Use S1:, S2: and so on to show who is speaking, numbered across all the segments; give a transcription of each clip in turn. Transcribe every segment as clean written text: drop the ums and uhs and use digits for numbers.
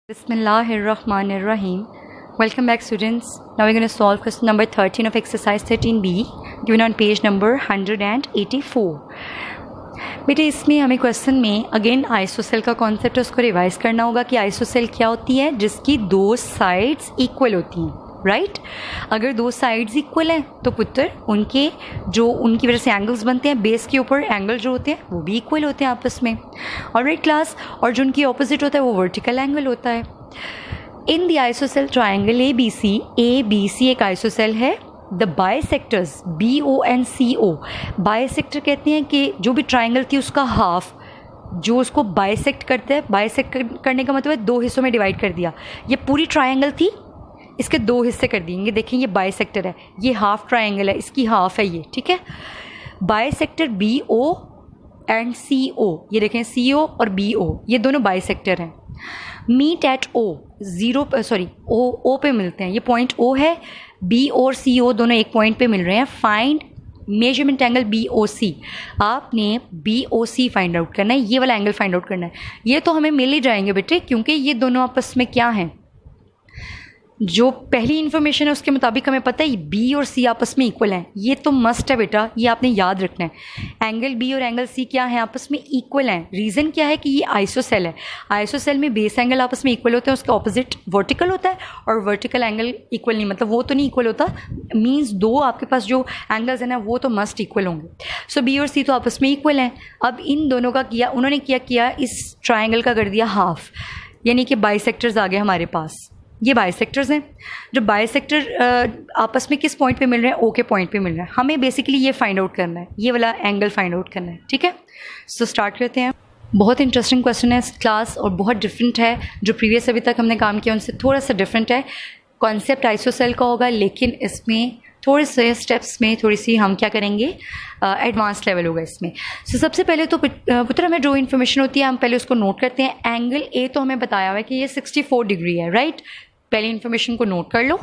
S1: Bismillahirrahmanirrahim. Welcome back, students. Now we're going to solve question number 13 of exercise 13b given on page number 184. बेटे इसमें हमें question में again ISOCELL का concept है, उसको revise करना होगा कि आइसोसेल क्या होती है, जिसकी दो साइड्स इक्वल होती हैं, राइट। अगर दो साइड्स इक्वल हैं तो पुत्र उनकी वजह से एंगल्स बनते हैं, बेस के ऊपर एंगल जो होते हैं वो भी इक्वल होते हैं आपस में, ऑलराइट क्लास। और जो उनकी ऑपोजिट होता है वो वर्टिकल एंगल होता है। In the isosceles triangle A B C एक आइसोसेल है। द बाइसेक्टर्स BONCO, बाइसेक्टर कहते हैं कि जो भी ट्राइंगल थी उसका हाफ जो उसको बाइसेक्ट करता है, बाइसेक्ट करने का मतलब है दो हिस्सों में डिवाइड कर दिया। ये पूरी ट्राइंगल थी, इसके दो हिस्से कर दिएंगे। देखें ये बाइसेक्टर है, ये हाफ ट्राइंगल है, इसकी हाफ है ये, ठीक है। बाइसेक्टर BO एंड CO, ये देखें CO और BO ये दोनों बाइसेक्टर हैं। मीट एट O पे मिलते हैं, ये पॉइंट O है। B और CO दोनों एक पॉइंट पे मिल रहे हैं। फाइंड मेजरमेंट एंगल BOC, आपने BOC फाइंड आउट करना है, ये वाला एंगल फाइंड आउट करना है। ये तो हमें मिल ही जाएंगे बेटे, क्योंकि ये दोनों आपस में क्या हैं, जो पहली इन्फॉर्मेशन है उसके मुताबिक हमें पता है B और C आपस में इक्वल हैं। ये तो मस्ट है बेटा, ये आपने याद रखना है। एंगल B और एंगल C क्या है, आपस में इक्वल हैं। रीज़न क्या है कि ये आइसोसेल है। आइसोसेल में बेस एंगल आपस में इक्वल होते हैं, उसका ऑपोजिट वर्टिकल होता है, और वर्टिकल एंगल इक्वल नहीं, मतलब वो तो नहीं इक्वल होता, मीन्स दो आपके पास जो एंगल्स हैं ना वो तो मस्ट इक्वल होंगे। सो B और C तो आपस में इक्वल हैं। अब इन दोनों का किया, उन्होंने क्या किया, इस ट्राइंगल का कर दिया हाफ, यानी कि बाइसेक्टर्स आ गए हमारे पास। ये बाइसेक्टर्स हैं। जो बाइसेक्टर आपस में किस पॉइंट पे मिल रहे हैं, O के पॉइंट पे मिल रहे हैं। हमें बेसिकली ये फाइंड आउट करना है, ये वाला एंगल फाइंड आउट करना है, ठीक है। सो स्टार्ट करते हैं। बहुत इंटरेस्टिंग क्वेश्चन है क्लास, और बहुत डिफरेंट है। जो प्रीवियस अभी तक हमने काम किया उनसे थोड़ा सा डिफरेंट है। कॉन्सेप्ट आइसोसेल का होगा, लेकिन इसमें थोड़े से स्टेप्स में थोड़ी सी हम क्या करेंगे, एडवांस लेवल होगा इसमें। सो सबसे पहले तो पुत्र हमें जो इन्फॉर्मेशन होती है हम पहले उसको नोट करते हैं। एंगल A तो हमें बताया हुआ है कि ये 64 डिग्री है, राइट। पहले इन्फॉर्मेशन को नोट कर लो।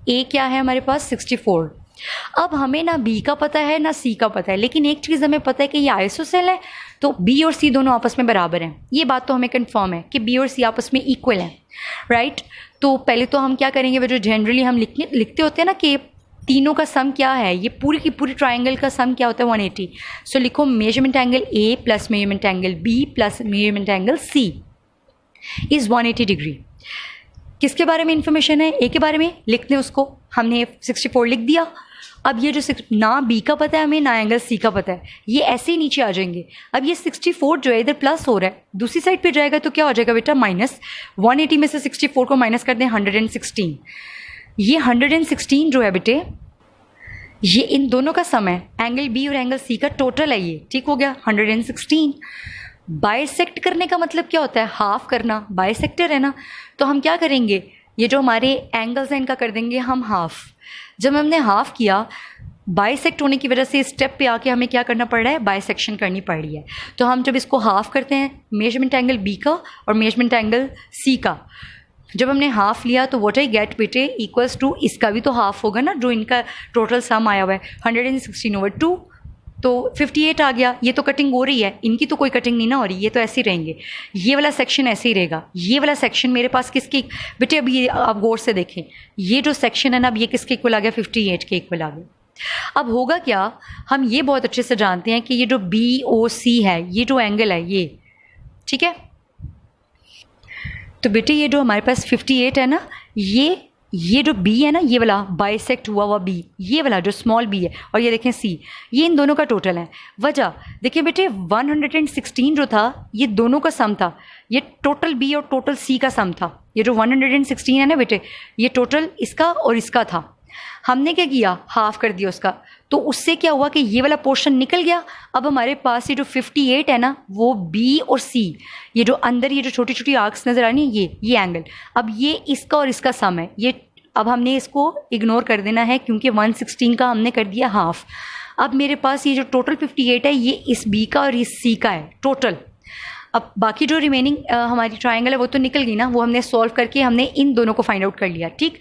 S1: A क्या है हमारे पास 64। अब हमें ना B का पता है ना C का पता है, लेकिन एक चीज़ हमें पता है कि ये आइसोसेल है, तो B और C दोनों आपस में बराबर हैं। ये बात तो हमें कंफर्म है कि B और C आपस में इक्वल हैं, राइट। तो पहले तो हम क्या करेंगे, वो जो जनरली हम लिखते होते हैं ना कि तीनों का सम क्या है, ये पूरी की पूरी ट्राइंगल का सम क्या होता है 180। सो लिखो measurement angle A plus measurement angle B plus measurement angle C is 180 degree. किसके बारे में इंफॉर्मेशन है, A के बारे में, लिखते हैं उसको। हमने 64 लिख दिया। अब ये जो ना B का पता है हमें ना एंगल C का पता है, ये ऐसे ही नीचे आ जाएंगे। अब ये 64 जो है इधर प्लस हो रहा है, दूसरी साइड पे जाएगा तो क्या हो जाएगा बेटा, माइनस। 180 में से 64 को माइनस कर दें 116। ये 116 जो है बेटे, ये इन दोनों का सम है, एंगल B और एंगल C का टोटल है ये, ठीक हो गया 116। बाइसेक्ट करने का मतलब क्या होता है, हाफ करना। बाइसेक्टर है ना, तो हम क्या करेंगे, ये जो हमारे एंगल्स हैं इनका कर देंगे हम हाफ। जब हमने हाफ किया, बाइसेक्ट होने की वजह से इस स्टेप पे आके हमें क्या करना पड़ रहा है, बाइसेक्शन करनी पड़ रही है। तो हम जब इसको हाफ करते हैं, मेजरमेंट एंगल B का और मेजरमेंट एंगल C का, जब हमने हाफ लिया तो व्हाट आई गेट बेटे इक्वल्स टू, इसका भी तो हाफ होगा ना, जो इनका टोटल सम आया हुआ है 116/2, तो 58 आ गया। ये तो कटिंग हो रही है, इनकी तो कोई कटिंग नहीं ना हो रही, ये तो ऐसे ही रहेंगे। ये वाला सेक्शन ऐसे ही रहेगा। ये वाला सेक्शन मेरे पास किसके बेटे, अब ये आप गौर से देखें, ये जो सेक्शन है ना, अब ये किसके इक्वल आ गया, 58 के इक्वल आ गया। अब होगा क्या, हम ये बहुत अच्छे से जानते हैं कि ये जो BOC है, ये जो एंगल है ये, ठीक है। तो बेटे ये जो हमारे पास 58 है ना, ये जो B है ना, ये वाला बाइसेक्ट हुआ B, ये वाला जो स्मॉल b है, और ये देखें C, ये इन दोनों का टोटल है। वजह देखिए बेटे 116 जो था ये दोनों का सम था, ये टोटल B और टोटल C का सम था। ये जो 116 है ना बेटे, ये टोटल इसका और इसका था। हमने क्या किया, हाफ कर दिया उसका, तो उससे क्या हुआ कि ये वाला पोर्शन निकल गया। अब हमारे पास ये जो 58 है ना, वो B और C, ये जो अंदर ये जो छोटी छोटी आर्क्स नजर आ रही है, ये एंगल, अब ये इसका और इसका सम है। ये अब हमने इसको इग्नोर कर देना है, क्योंकि 116 का हमने कर दिया हाफ। अब मेरे पास ये जो टोटल 58 है, ये इस B का और इस C का है टोटल। अब बाकी जो रिमेनिंग हमारी ट्राइंगल है वो तो निकल गई ना, वो हमने सॉल्व करके हमने इन दोनों को फाइंड आउट कर लिया, ठीक।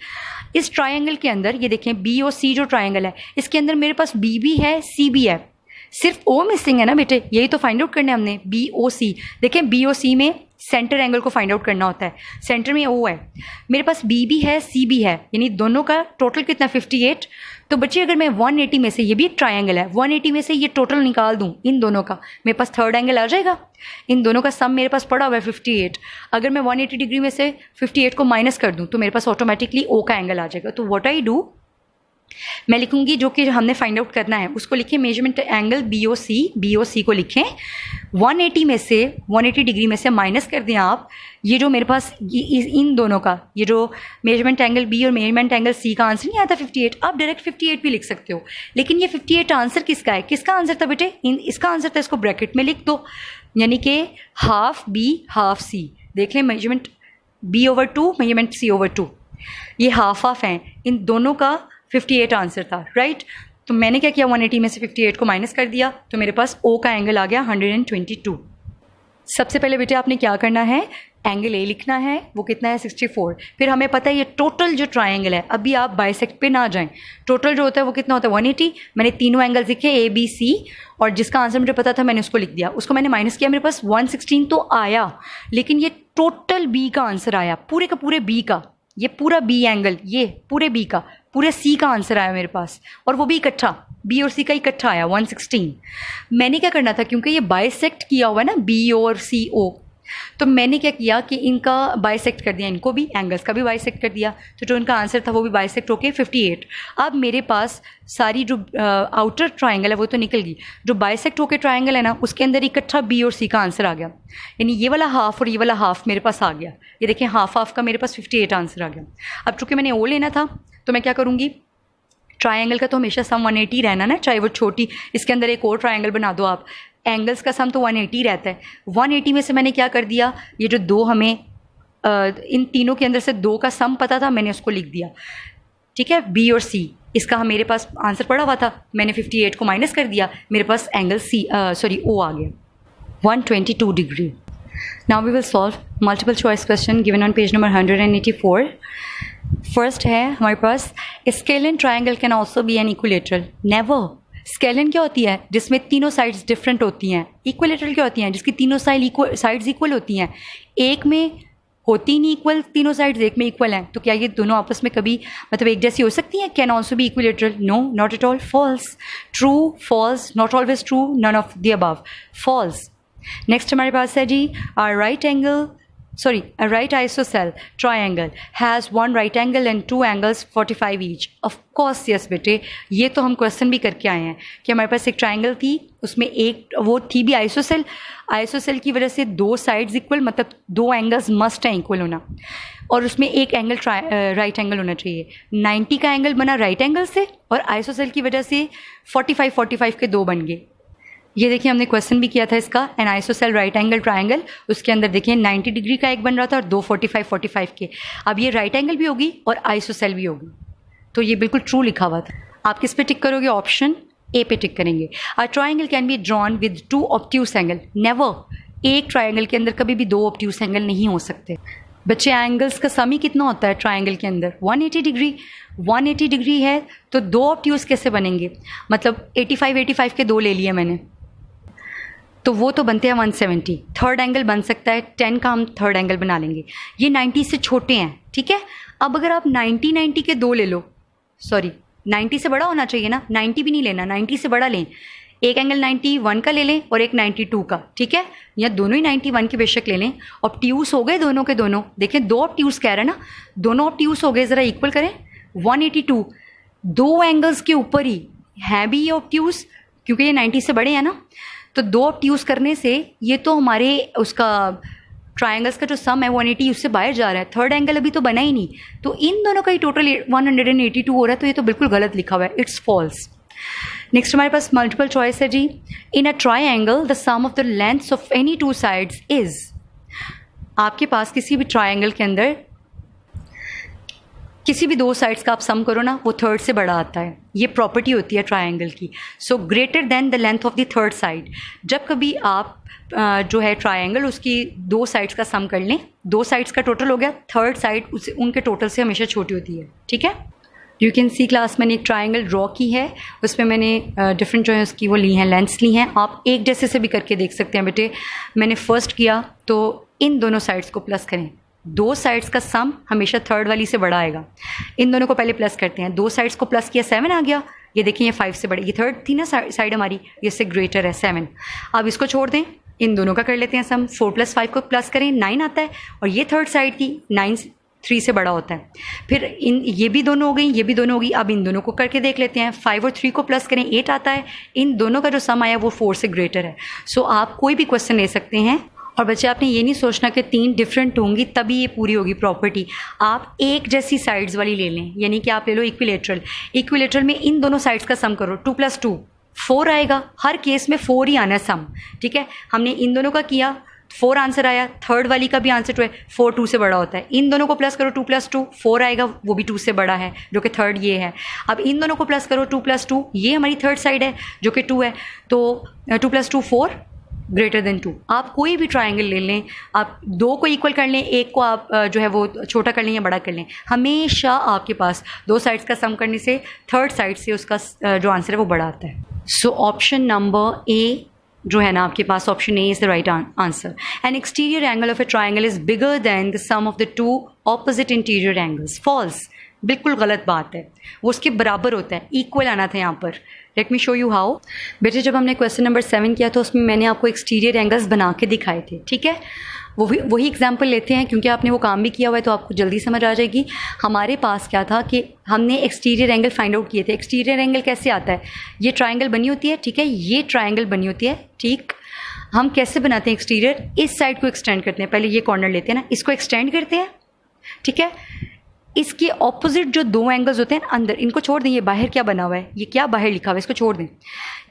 S1: इस ट्राइंगल के अंदर ये देखें B और C जो ट्राइंगल है, इसके अंदर मेरे पास B भी है C भी है। सिर्फ ओ मिसिंग है ना बेटे, यही तो फाइंड आउट करना है हमने, बी ओ सी। देखें बी ओ सी में सेंटर एंगल को फाइंड आउट करना होता है, सेंटर में ओ है, मेरे पास बी भी है सी भी है, यानी दोनों का टोटल कितना 58। तो बच्चे अगर मैं 180 में से, ये भी एक ट्राइंगल है, 180 में से ये टोटल निकाल दूं इन दोनों का, मेरे पास थर्ड एंगल आ जाएगा। इन दोनों का सम मेरे पास पड़ा हुआ है 58। अगर मैं 180 डिग्री में से 58 को माइनस कर दूं तो मेरे पास ऑटोमेटिकली ओ का एंगल आ जाएगा। तो व्हाट आई डू, मैं लिखूंगी जो कि हमने फाइंड आउट करना है उसको लिखें, मेजरमेंट एंगल बी ओ सी को लिखें, 180 में से 180 डिग्री में से माइनस कर दें आप ये जो मेरे पास इन दोनों का, ये जो मेजरमेंट एंगल बी और मेजरमेंट एंगल सी का आंसर नहीं आता 58, आप डायरेक्ट 58 भी लिख सकते हो, लेकिन ये 58 आंसर किसका है, किसका आंसर था बेटे, इसका आंसर था, इसको ब्रैकेट में लिख दो, यानी कि हाफ बी हाफ सी। देख लें measurement B over 2 measurement C over 2, ये हाफ हाफ हैं, इन दोनों का 58 आंसर था, राइट। तो मैंने क्या किया, 180 में से 58 को माइनस कर दिया तो मेरे पास ओ का एंगल आ गया 122। सबसे पहले बेटे आपने क्या करना है, एंगल ए लिखना है, वो कितना है 64। फिर हमें पता है ये टोटल जो ट्राइंगल है, अभी आप बाइसेक्ट पे ना जाएं, टोटल जो होता है वो कितना होता है 180। मैंने तीनों एंगल्स लिखे ए बी सी, और जिसका आंसर मुझे पता था मैंने उसको लिख दिया, उसको मैंने माइनस किया, मेरे पास 116 तो आया, लेकिन ये टोटल बी का आंसर आया, पूरे का पूरे बी का, ये पूरा बी एंगल, ये पूरे बी का, पूरे सी का आंसर आया मेरे पास, और वो भी इकट्ठा, बी और सी का इकट्ठा आया 116। मैंने क्या करना था, क्योंकि ये बाइसेक्ट किया हुआ है ना बी और सी ओ, तो मैंने क्या किया कि इनका बाइसेक्ट कर दिया, इनको भी, एंगल्स का भी बाइसेक्ट कर दिया, तो जो इनका आंसर था वो भी बाइसेक्ट होके 58। अब मेरे पास सारी जो आउटर ट्राइंगल है वो तो निकल गई, जो बाइसेक्ट होके ट्राइंगल है ना उसके अंदर इकट्ठा बी और सी का आंसर आ गया, यानी ये वाला हाफ और ये वाला हाफ मेरे पास आ गया, ये देखें हाफ हाफ का मेरे पास 58 आंसर आ गया। अब चूँकि मैंने ओ लेना था तो मैं क्या करूँगी, ट्राइंगल का तो हमेशा सम 180 रहना ना, चाहे वो छोटी, इसके अंदर एक और ट्राइंगल बना दो आप, एंगल्स का सम तो 180 रहता है। 180 में से मैंने क्या कर दिया, ये जो दो हमें इन तीनों के अंदर से दो का सम पता था, मैंने उसको लिख दिया, ठीक है, बी और सी, इसका मेरे पास आंसर पड़ा हुआ था, मैंने 58 को माइनस कर दिया, मेरे पास एंगल ओ आ गया 122 degree. Now we will solve multiple choice question given on page number 184। First है हमारे पास, scalene triangle can also be an equilateral. Never. Scalene क्या होती है, जिसमें तीनों साइड्स डिफरेंट होती हैं। इक्विलेटरल क्या होती हैं, जिसकी तीनों साइड्स इक्वल होती हैं। एक में होती नहीं इक्वल तीनों साइड्स, एक में इक्वल हैं, तो क्या ये दोनों आपस में कभी मतलब एक जैसी हो सकती हैं। Can also be equilateral, no not at all, false. True, false, not always true, none of the above, false. Next हमारे पास है जी, a right isosceles triangle has one right angle and two angles 45 each. Of course yes बेटे, ये तो हम question भी करके आए हैं कि हमारे पास एक ट्राइंगल थी, उसमें एक वो थी भी आइसोसेल की वजह से दो साइड्स इक्वल, मतलब दो एंगल्स मस्ट हैं इक्वल होना, और उसमें एक एंगल राइट एंगल होना चाहिए। 90 का एंगल बना राइट एंगल से, और आइसोसेल की वजह से 45 के दो बन गए। ये देखिए हमने क्वेश्चन भी किया था इसका, an isosceles right angle triangle, उसके अंदर देखिए 90 डिग्री का एक बन रहा था और दो 45 के। अब ये राइट एंगल भी होगी और आइसोसेल भी होगी, तो ये बिल्कुल ट्रू लिखा हुआ था। आप किस पे टिक करोगे, ऑप्शन ए पे टिक करेंगे। A triangle can be drawn with two obtuse angle. Never, एक ट्राइंगल के अंदर कभी भी दो ऑब्ट्यूस एंगल नहीं हो सकते। बच्चे एंगल्स का सम ही कितना होता है ट्राइंगल के अंदर, 180 डिग्री। 180 डिग्री है तो दो ऑब्ट्यूस कैसे बनेंगे, मतलब 85 के दो ले लिए मैंने, तो वो तो बनते हैं 170। थर्ड एंगल बन सकता है 10 का, हम थर्ड एंगल बना लेंगे। ये 90 से छोटे हैं, ठीक है। अब अगर आप 90 के दो ले लो, सॉरी 90 से बड़ा होना चाहिए ना, 90 भी नहीं लेना, 90 से बड़ा लें। एक एंगल 91 का ले लें और एक 92 का, ठीक है, या दोनों ही 91 के बेशक ले लें। ऑब्ट्यूस हो गए दोनों के दोनों, देखें दो ऑब्ट्यूस कह रहे हैं ना, दोनों ऑब्ट्यूस हो गए, ज़रा इक्वल करें। 182 दो एंगल्स के ऊपर ही है भी ये ऑब्ट्यूस, क्योंकि ये 90 से बड़े हैं ना, तो दो ऑब्ट्यूस करने से ये तो हमारे उसका ट्राइंगल्स का जो सम है 180 उससे बाहर जा रहा है। थर्ड एंगल अभी तो बना ही नहीं, तो इन दोनों का ही टोटल 182 हो रहा है, तो ये तो बिल्कुल गलत लिखा हुआ है, इट्स फॉल्स। नेक्स्ट हमारे पास मल्टीपल चॉइस है जी। In a triangle the some of the lengths of any two sides is. आपके पास किसी भी ट्राइंगल के अंदर किसी भी दो साइड्स का आप सम करो ना, वो थर्ड से बड़ा आता है, ये प्रॉपर्टी होती है ट्राइंगल की। So greater than the length of the third side. जब कभी आप जो है ट्राइंगल उसकी दो साइड्स का सम कर लें, दो साइड्स का टोटल हो गया, थर्ड साइड उनके टोटल से हमेशा छोटी होती है, ठीक है। यू कैन सी क्लास मैंने एक ट्राइंगल ड्रॉ की है, उसमें मैंने डिफरेंट जो है उसकी वो ली हैं, लेंथ्स ली हैं। आप एक जैसे से भी करके देख सकते हैं बेटे। मैंने फर्स्ट किया तो इन दोनों साइड्स को प्लस करें, दो साइड्स का सम हमेशा थर्ड वाली से बड़ा आएगा। इन दोनों को पहले प्लस करते हैं, दो साइड्स को प्लस किया 7 आ गया। ये देखिए ये 5 से बड़ा, ये थर्ड थी ना साइड हमारी, ये इससे ग्रेटर है 7। अब इसको छोड़ दें, इन दोनों का कर लेते हैं सम। 4 + 5 को प्लस करें 9 आता है, और ये थर्ड साइड की 9 3 से बड़ा होता है। फिर ये भी दोनों हो गई, ये भी दोनों हो गई। अब इन दोनों को करके देख लेते हैं। 5 और 3 को प्लस करें 8 आता है। इन दोनों का जो सम आया वो 4 से ग्रेटर है। सो आप कोई भी क्वेश्चन ले सकते हैं। और बच्चे आपने ये नहीं सोचना कि 3 डिफरेंट होंगी तभी ये पूरी होगी प्रॉपर्टी। आप एक जैसी साइड्स वाली ले लें, यानी कि आप ले लो इक्विलेटरल। इक्विलेटरल में इन दोनों साइड्स का सम करो, 2 + 2 4 आएगा। हर केस में 4 ही आना है सम, ठीक है। हमने इन दोनों का किया, 4 आंसर आया। थर्ड वाली का भी आंसर 2 है, 4 2 से बड़ा होता है। इन दोनों को प्लस करो, 2 + 2 4 आएगा, वो भी 2 से बड़ा है, जो कि थर्ड ये है। अब इन दोनों को प्लस करो, 2 + 2, ये हमारी थर्ड साइड है जो कि 2 है। तो 2 + 2 4 ग्रेटर देन 2। आप कोई भी ट्राइंगल ले लें, आप 2 को इक्वल कर लें, एक को आप जो है वो छोटा कर लें या बड़ा कर लें, हमेशा आपके पास दो साइड्स का सम करने से थर्ड साइड से उसका जो आंसर है वो बड़ा आता है। सो ऑप्शन नंबर ए जो है ना आपके पास, option A is the right answer. An exterior angle of a triangle is bigger than the some of द 2 ऑपोजिट इंटीरियर एंगल्स। फॉल्स, बिल्कुल गलत बात है, वो उसके बराबर होता है, इक्वल आना था यहाँ पर। Let me show you how. बेटे जब हमने क्वेश्चन नंबर 7 किया तो उसमें मैंने आपको एक्सटीरियर एंगल्स बना के दिखाए थे, ठीक है। वही एग्जाम्पल लेते हैं क्योंकि आपने वो काम भी किया हुआ है तो आपको जल्दी समझ आ जाएगी। हमारे पास क्या था कि हमने एक्सटीरियर एंगल फाइंड आउट किए थे। एक्सटीरियर एंगल कैसे आता है, ये ट्राइंगल बनी होती है, ठीक है, ये ट्राइंगल बनी होती है, ठीक। हम कैसे बनाते हैं एक्सटीरियर, इस साइड को एक्सटेंड करते हैं, पहले ये कॉर्नर लेते हैं ना, इसको एक्सटेंड करते हैं, ठीक है। इसके ऑपोजिट जो दो एंगल्स होते हैं अंदर, इनको छोड़ दें, ये बाहर क्या बना हुआ है, ये क्या बाहर लिखा हुआ है, इसको छोड़ दें,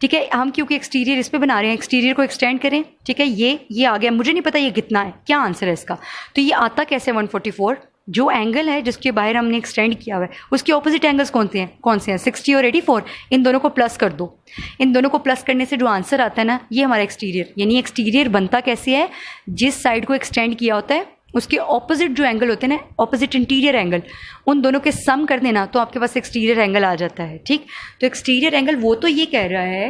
S1: ठीक है। हम क्योंकि एक्सटीरियर इस पे बना रहे हैं, एक्सटीरियर को एक्सटेंड करें, ठीक है। ये आ गया, मुझे नहीं पता ये कितना है, क्या आंसर है इसका। तो ये आता कैसे 144, जो एंगल है जिसके बाहर हमने एक्सटेंड किया हुआ है उसके ऑपोजिट एंगल्स कौन से हैं 60 और 84। इन दोनों को प्लस कर दो, इन दोनों को प्लस करने से जो आंसर आता है ना, ये हमारा एक्सटीरियर। यानी एक्सटीरियर बनता कैसे है, जिस साइड को एक्सटेंड किया होता है उसके ऑपोजिट जो एंगल होते हैं ना, ऑपोजिट इंटीरियर एंगल, उन दोनों के सम कर देना तो आपके पास एक्सटीरियर एंगल आ जाता है, ठीक। तो एक्सटीरियर एंगल वो तो ये कह रहा है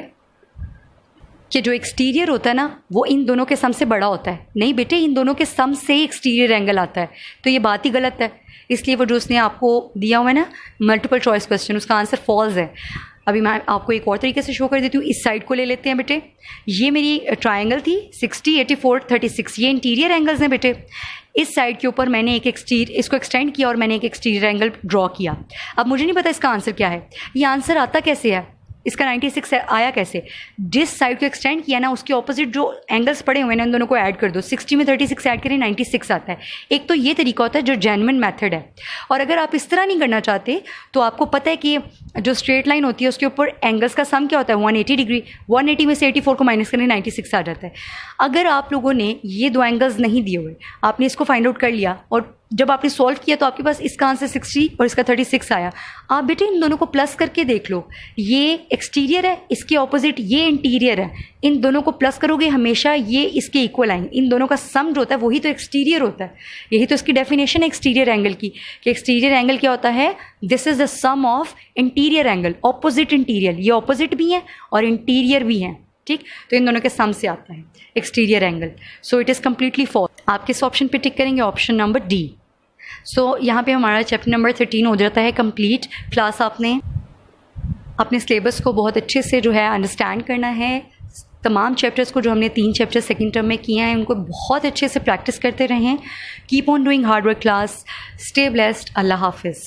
S1: कि जो एक्सटीरियर होता है ना वो इन दोनों के सम से बड़ा होता है। नहीं बेटे, इन दोनों के सम से एक्सटीरियर एंगल आता है, तो ये बात ही गलत है। इसलिए वो जो उसने आपको दिया हुआ है ना मल्टीपल चॉइस क्वेश्चन, उसका आंसर फॉल्स है। अभी मैं आपको एक और तरीके से शो कर देती हूँ। इस साइड को ले लेते हैं बेटे, ये मेरी ट्राइंगल थी 60, 84, 36, ये इंटीरियर एंगल्स हैं बेटे। इस साइड के ऊपर मैंने इसको एक्सटेंड किया और मैंने एक एक्सटीरियर एंगल ड्रॉ किया। अब मुझे नहीं पता इसका आंसर क्या है, ये आंसर आता कैसे है, इसका 96 आया कैसे। जिस साइड को एक्सटेंड किया ना उसके ऑपोजिट जो एंगल्स पड़े हुए हैं उन दोनों को ऐड कर दो, 60 में 36 ऐड करें 96 आता है। एक तो ये तरीका होता है जो जेन्युइन मेथड है। और अगर आप इस तरह नहीं करना चाहते तो आपको पता है कि जो स्ट्रेट लाइन होती है उसके ऊपर एंगल्स का सम क्या होता है 180 डिग्री। 180 में से 84 को माइनस करें 96 आ जाता है। अगर आप लोगों ने ये दो एंगल्स नहीं दिए हुए, आपने इसको फाइंड आउट कर लिया और जब आपने सॉल्व किया तो आपके पास इसका आंसर 60 और इसका 36 आया। आप बेटे इन दोनों को प्लस करके देख लो, ये एक्सटीरियर है, इसके ऑपोजिट ये इंटीरियर है, इन दोनों को प्लस करोगे हमेशा ये इसके इक्वल आएंगे। इन दोनों का सम जो होता है वही तो एक्सटीरियर होता है। यही तो इसकी डेफिनेशन है एक्सटीरियर एंगल की, कि एक्सटीरियर एंगल क्या होता है, this is the some of interior angle, opposite interior. ये ऑपोजिट भी हैं और इंटीरियर भी हैं, ठीक। तो इन दोनों के सम से आता है exterior angle. So it is completely false. आप किस ऑप्शन पे टिक करेंगे, ऑप्शन नंबर डी। सो यहाँ पे हमारा चैप्टर नंबर 13 हो जाता है कंप्लीट। क्लास आपने अपने सिलेबस को बहुत अच्छे से जो है अंडरस्टैंड करना है। तमाम चैप्टर्स को जो हमने 3 चैप्टर सेकंड टर्म में किए हैं उनको बहुत अच्छे से प्रैक्टिस करते रहें। Keep on doing hard work class. Stay blessed. Allah हाफिज़।